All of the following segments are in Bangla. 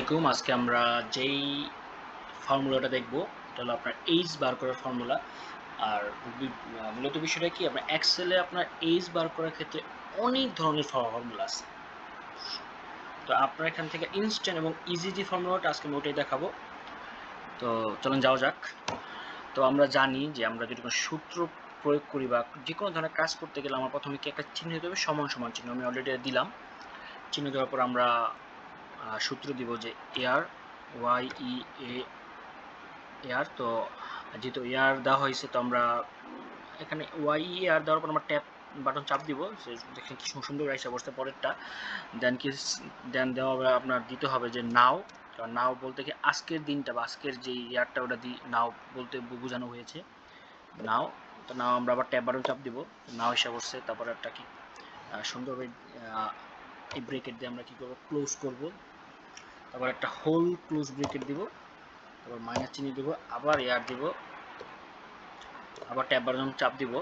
আলাইকুম। আজকে আমরা যেই ফর্মুলাটা দেখব এটা হলো আপনার এইচ বার করার ফর্মুলা। আর মূলত বিষয়টা কি, আপনার এক্সেলে আপনার এইচ বার করার ক্ষেত্রে অনেক ধরনের ফর্মুলা আছে। তো আপনার এখান থেকে ইনস্ট্যান্ট এবং ইজি যে ফর্মুলাটা আজকে ওটাই দেখাবো। তো চলুন যাওয়া যাক। তো আমরা জানি যে আমরা যদি কোনো সূত্র প্রয়োগ করি বা যে কোনো ধরনের কাজ করতে গেলে আমার প্রথমে কি একটা চিহ্ন দিতে হবে, সমান সমান চিহ্ন। আমি অলরেডি দিলাম। চিহ্ন দেওয়ার পর আমরা সূত্র দিব যে এয়ার ওয়াই ই এ এয়ার। তো যেহেতু এয়ার দেওয়া হয়েছে তো আমরা এখানে ওয়াই এয়ার দেওয়ার পর আমরা ট্যাপ বাটন চাপ দিব। দেখেন কি সুন্দর রাইসা বসতে পরেরটা। দেন দেওয়া হবে, আপনার দিতে হবে যে নাও। কারণ নাও বলতে কি আজকের দিনটা বা আজকের যে ইয়ারটা ওটা নাও বলতে বোঝানো হয়েছে নাও। তো নাও আমরা আবার ট্যাপ বাটন চাপ দিব, নাও এসে বসছে। তারপর একটা কি সুন্দরভাবে এই ব্রেকেট দিয়ে আমরা কি করব, ক্লোজ করব। তারপর একটা হোল ক্লোজ ব্রেকেট দিব, তারপর মাইনাস চিহ্ন দিব, আবার এয়ার দিব, আবার ট্যাব বাটন চাপ দিব।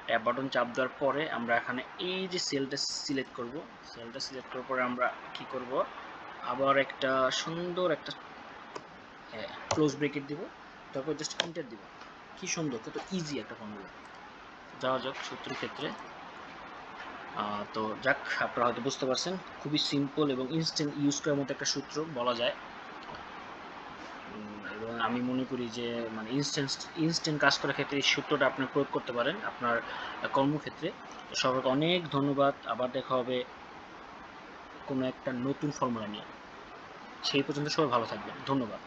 ট্যাব বাটন চাপ দেওয়ার পরে আমরা এখানে এই যে সেলটা সিলেক্ট করব। সেলটা সিলেক্ট করার পরে আমরা কি করব, আবার একটা সুন্দর একটা ক্লোজ ব্রেকেট দিব, তারপর জাস্ট এন্টার দিব। কি সুন্দর, কত ইজি একটা ফর্মুলা। যাওয়া যাক সূত্রের ক্ষেত্রে। তো যাক, আপনারা হয়তো বুঝতে পারছেন, খুবই সিম্পল এবং ইনস্ট্যান্ট ইউজ করার মতো একটা সূত্র বলা যায়। এবং আমি মনে করি যে মানে ইনস্ট্যান্ট কাজ করার ক্ষেত্রে এই সূত্রটা আপনি প্রয়োগ করতে পারেন আপনার কর্মক্ষেত্রে। তো সবাইকে অনেক ধন্যবাদ। আবার দেখা হবে কোনো একটা নতুন ফর্মুলা নিয়ে। সেই পর্যন্ত সবাই ভালো থাকবেন। ধন্যবাদ।